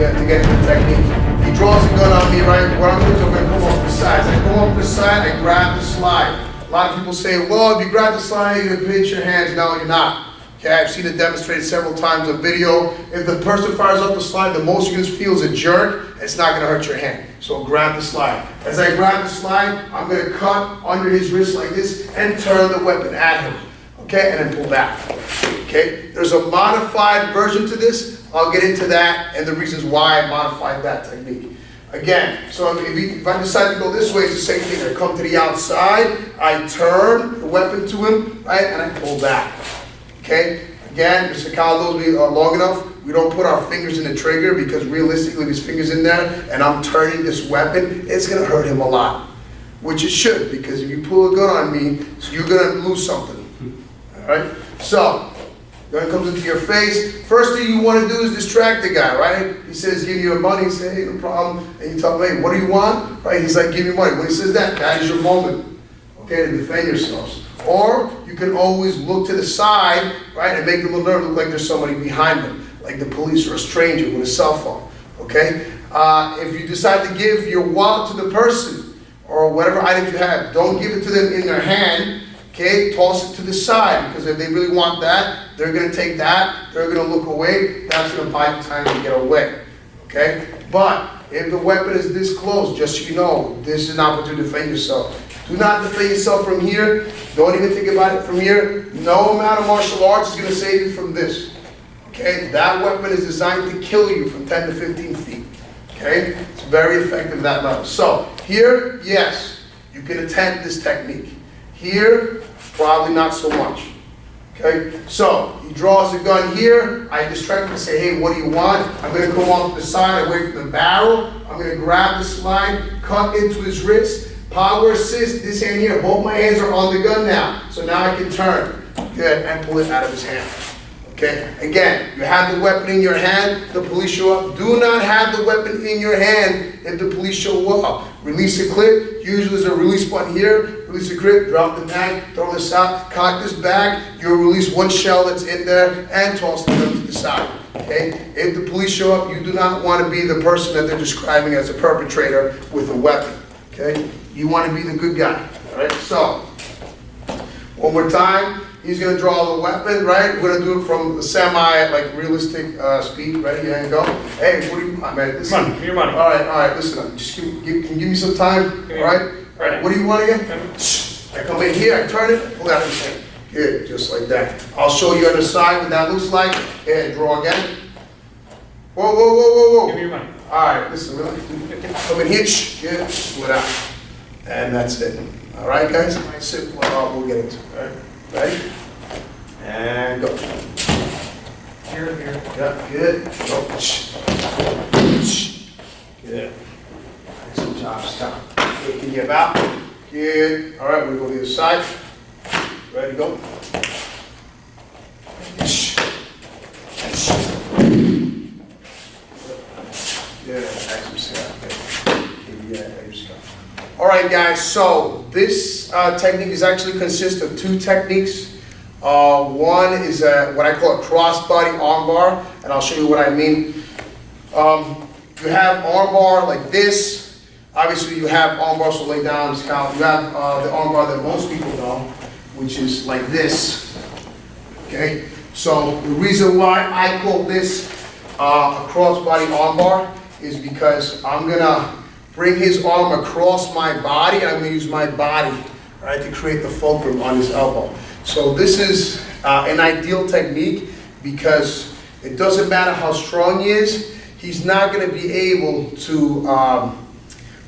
to get the technique. He draws the gun on me, right? What I'm doing is I'm going to come off the side. As I come off the side, I grab the slide. A lot of people say, well, if you grab the slide, you're going to pinch your hands. No, you're not. Okay, I've seen it demonstrated several times on video. If the person fires up the slide, the most you're going to feel is a jerk. It's not going to hurt your hand. So grab the slide. As I grab the slide, I'm going to cut under his wrist like this and turn the weapon at him. Okay, and then pull back. Okay, there's a modified version to this. I'll get into that and the reasons why I modified that technique. Again, so if I decide to go this way, it's the same thing. I come to the outside, I turn the weapon to him, right, and I pull back. Okay, again, Mr. Kyle knows me long enough. We don't put our fingers in the trigger because realistically, if his finger's in there and I'm turning this weapon, it's gonna hurt him a lot, which it should, because if you pull a gun on me, you're gonna lose something. All right, so gun comes into your face. First thing you want to do is distract the guy, right? He says, give you money. You say, hey, no problem. And you tell him, hey, what do you want? Right? He's like, give me money. When he says that, that is your moment, okay, to defend yourselves. Or you can always look to the side, right, and make the little nerve look like there's somebody behind them, like the police or a stranger with a cell phone, okay? If you decide to give your wallet to the person or whatever items you have, don't give it to them in their hand, okay? Toss it to the side, because if they really want that, they're going to take that, they're going to look away, that's going to buy you time to get away, okay? But if the weapon is this close, just so you know, this is an opportunity to defend yourself. Do not defend yourself from here. Don't even think about it from here. No amount of martial arts is going to save you from this. Okay? That weapon is designed to kill you from 10 to 15 feet. Okay? It's very effective at that level. So, here, yes, you can attempt this technique. Here, probably not so much. Okay? So, he draws the gun here. I distract him and say, hey, what do you want? I'm going to come off the side, away from the barrel. I'm going to grab the slide, cut into his wrist. Power assist, this hand here, both my hands are on the gun now. So now I can turn, good, and pull it out of his hand. Okay, again, you have the weapon in your hand, the police show up. Do not have the weapon in your hand if the police show up. Release the clip, usually there's a release button here. Release the clip, drop the mag, throw this out, cock this back. You'll release one shell that's in there and toss the gun to the side. Okay, if the police show up, you do not want to be the person that they're describing as a perpetrator with a weapon. Okay, you want to be the good guy. All right, so one more time. He's going to draw the weapon, right? We're going to do it from the like realistic speed. Ready? Here you go. Hey, what do you want, man? Listen. Money, your money. All right, listen. Just can you give me some time? All right? Right. What do you want again? Shh. I come in here, I turn it, pull out his hand. Good, just like that. I'll show you on the side what that looks like. And draw again. Whoa, whoa, whoa, whoa, whoa. Give me your money. All right, listen. Come in here, shh. Good, pull it out. And that's it. All right, guys? Nice, simple. We'll get into it. All right? Ready? And go. Here, here. Yeah, good. Go. Shh. Shh. Good. Good job, stop. Good. Can you about? Good. All right, we'll go to the other side. Ready, go. Shh. Shh. Good. All right, guys, so this technique is actually consists of two techniques. One is what I call a crossbody armbar, and I'll show you what I mean. You have armbar like this. Obviously, you have armbar, so lay down, count. You have the armbar that most people know, which is like this. Okay, so the reason why I call this a crossbody armbar is because I'm gonna bring his arm across my body, and I'm going to use my body, right, to create the fulcrum on his elbow. So this is an ideal technique because it doesn't matter how strong he is, he's not going to be able to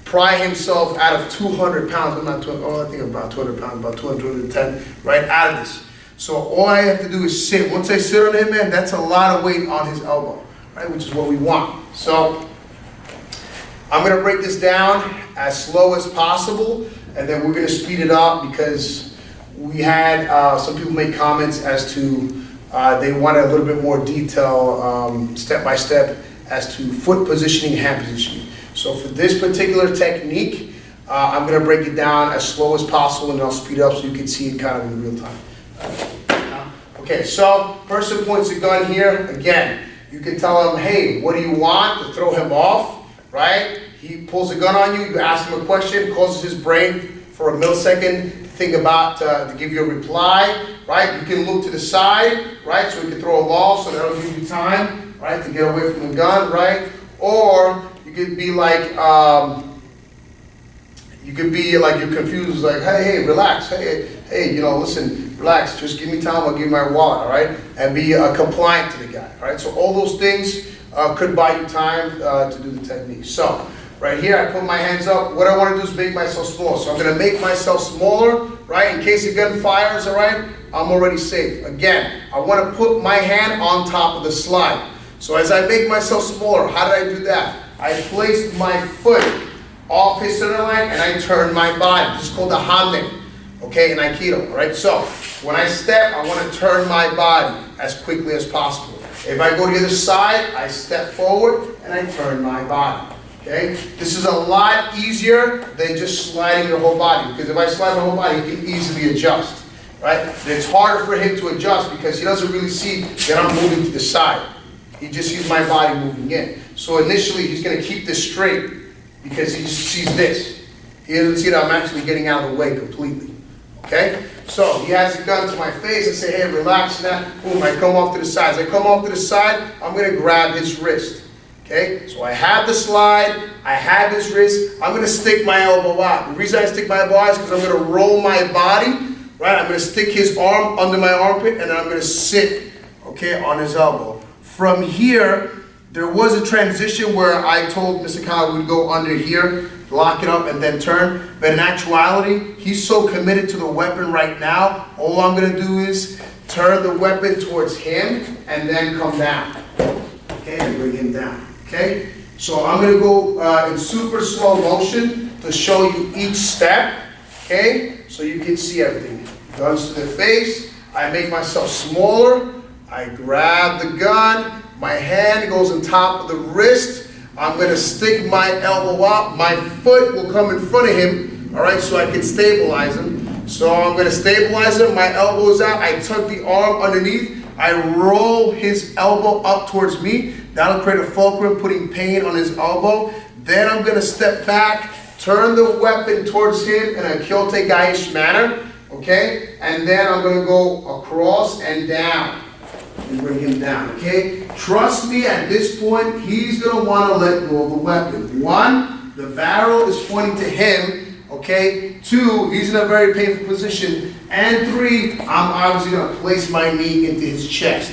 pry himself out of 200 pounds. I'm not 200, I think about 200 pounds, about 200, 210, right, out of this. So all I have to do is sit. Once I sit on him, man, that's a lot of weight on his elbow, right, which is what we want. So I'm going to break this down as slow as possible, and then we're going to speed it up because we had some people make comments as to they wanted a little bit more detail, step by step, as to foot positioning, hand positioning. So for this particular technique, I'm going to break it down as slow as possible, and I'll speed it up so you can see it kind of in real time. Okay, so person points the gun here. Again, You can tell him, hey, what do you want, to throw him off, right? He pulls a gun on you, you ask him a question, causes his brain for a millisecond to think about, to give you a reply, right? You can look to the side, right? So you can throw him off, so that'll give you time, right, to get away from the gun, right? Or you could be like, you're confused, like, hey, relax, hey, you know, listen, relax, just give me time, I'll give you my wallet, all right? And be compliant to the guy, all right? So all those things could buy you time to do the technique. So, right here, I put my hands up. What I want to do is make myself smaller. So I'm going to make myself smaller, right? In case the gun fires, all right? I'm already safe. Again, I want to put my hand on top of the slide. So as I make myself smaller, how did I do that? I placed my foot off his center line and I turned my body. This is called the hande, okay, in Aikido, all right? So when I step, I want to turn my body as quickly as possible. If I go to the other side, I step forward and I turn my body. Okay? This is a lot easier than just sliding your whole body, because if I slide my whole body, he can easily adjust, right? And it's harder for him to adjust because he doesn't really see that I'm moving to the side. He just sees my body moving in. So initially, he's going to keep this straight because he just sees this. He doesn't see that I'm actually getting out of the way completely. Okay? So he has a gun to my face. I say, hey, relax now. Boom, I come off to the side. As I come off to the side, I'm going to grab his wrist. Okay, so I have the slide, I have his wrist, I'm going to stick my elbow out. The reason I stick my elbow out is because I'm going to roll my body, right? I'm going to stick his arm under my armpit and then I'm going to sit, okay, on his elbow. From here, there was a transition where I told Mr. Kyle we'd go under here, lock it up and then turn. But in actuality, he's so committed to the weapon right now, all I'm going to do is turn the weapon towards him and then come down. Okay, and bring him down. Okay, so I'm going to go in super slow motion to show you each step. Okay, so you can see everything. Guns to the face. I make myself smaller. I grab the gun. My hand goes on top of the wrist. I'm going to stick my elbow up. My foot will come in front of him. All right, so I can stabilize him. So I'm going to stabilize him. My elbow is out. I tuck the arm underneath. I roll his elbow up towards me. That'll create a fulcrum, putting pain on his elbow. Then I'm going to step back, turn the weapon towards him in a Kyoto-gaiish manner. Okay? And then I'm going to go across and down and bring him down. Okay? Trust me, at this point, he's going to want to let go of the weapon. One, the barrel is pointing to him. Okay, 2, he's in a very painful position. And 3, I'm obviously going to place my knee into his chest.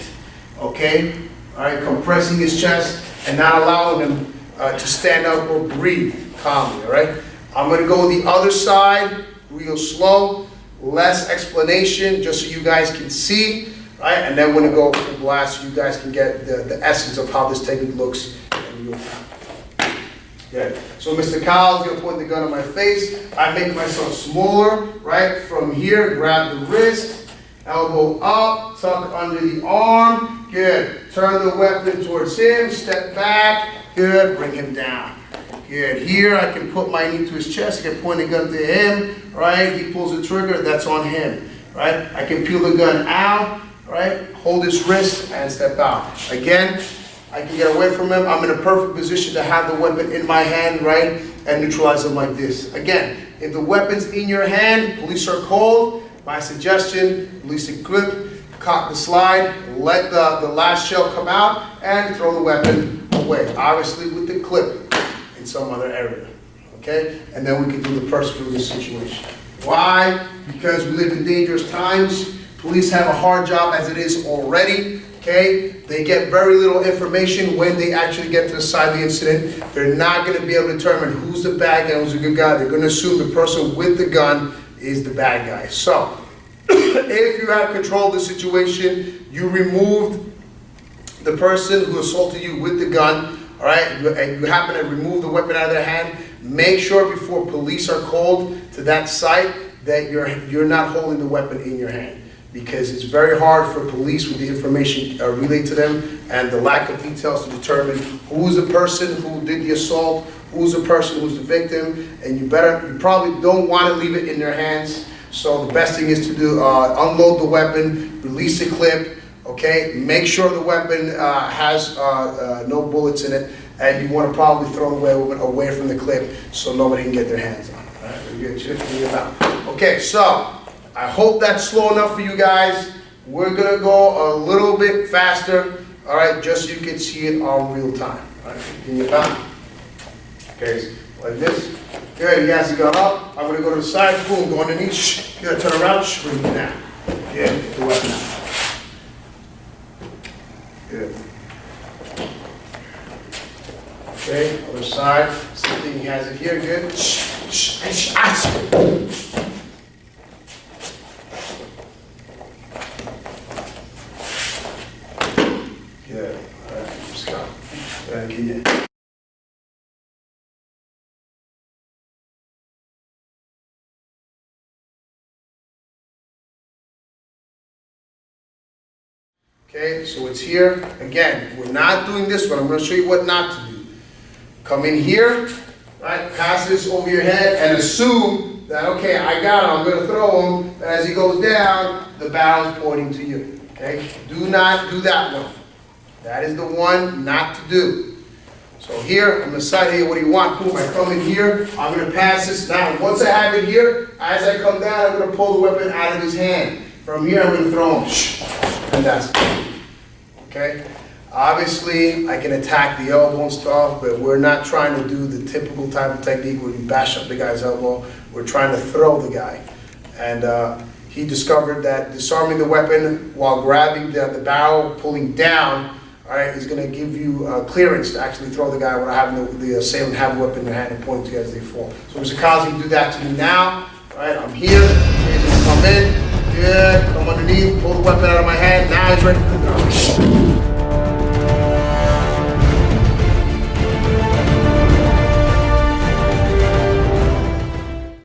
Okay, all right, compressing his chest and not allowing him to stand up or breathe calmly. All right, I'm going to go the other side, real slow, less explanation, just so you guys can see. Right, and then we're going to go full blast so you guys can get the essence of how this technique looks in real time. Good. So Mr. Kyle's going to point the gun on my face. I make myself smaller, right? From here, grab the wrist, elbow up, tuck under the arm. Good. Turn the weapon towards him, step back. Good. Bring him down. Good. Here, I can put my knee to his chest. I can point the gun to him, right? He pulls the trigger, that's on him, right? I can peel the gun out, right? Hold his wrist and step out. Again, I can get away from him. I'm in a perfect position to have the weapon in my hand, right? And neutralize him like this. Again, if the weapon's in your hand, police are called. My suggestion, release the clip, cock the slide, let the last shell come out, and throw the weapon away. Obviously with the clip in some other area. Okay? And then we can do the person through this situation. Why? Because we live in dangerous times. Police have a hard job as it is already. Okay, they get very little information when they actually get to the side of the incident. They're not going to be able to determine who's the bad guy and who's the good guy. They're going to assume the person with the gun is the bad guy. So, if you have control of the situation, you removed the person who assaulted you with the gun, all right, and you happen to remove the weapon out of their hand, make sure before police are called to that site that you're not holding the weapon in your hand. Because it's very hard for police with the information relayed to them and the lack of details to determine who's the person who did the assault, who's the person who's the victim, and you probably don't want to leave it in their hands. So the best thing is to do, unload the weapon, release the clip, okay? Make sure the weapon has no bullets in it, and you want to probably throw the weapon away from the clip so nobody can get their hands on it. All right, very good. Shift me about. Okay, so I hope that's slow enough for you guys. We're gonna go a little bit faster, all right, just so you can see it on real time. All right, continue about. Okay, so like this. Good, you guys got up. I'm gonna go to the side, boom, go underneath. Shh. You're gonna turn around, shh, bring it down. Good, get the weapon out. Good. Okay, other side. Same thing, he has it here, good. Shh, shh, and shh, ah, shh. Good, all right, just go. Go ahead, keep it. Okay, so it's here. Again, we're not doing this one. I'm going to show you what not to do. Come in here, right? Pass this over your head and assume that, okay, I got him. I'm going to throw him. But as he goes down, the barrel's pointing to you. Okay? Do not do that one. That is the one not to do. So here, on the side here, what do you want? Boom, I come in here. I'm going to pass this. Now, once I have it here, as I come down, I'm going to pull the weapon out of his hand. From here, I'm going to throw him. Shh. And that's it. Okay? Obviously, I can attack the elbow and stuff, but we're not trying to do the typical type of technique where you bash up the guy's elbow. We're trying to throw the guy. And he discovered that disarming the weapon while grabbing the barrel, pulling down, all right, is going to give you clearance to actually throw the guy without having the assailant have the weapon in their hand and point to you as they fall. So Mr. Kazi, you do that to me now. All right, I'm here. He's going to come in. Good. Come underneath. Pull the weapon out of my hand. Now he's ready for the gun.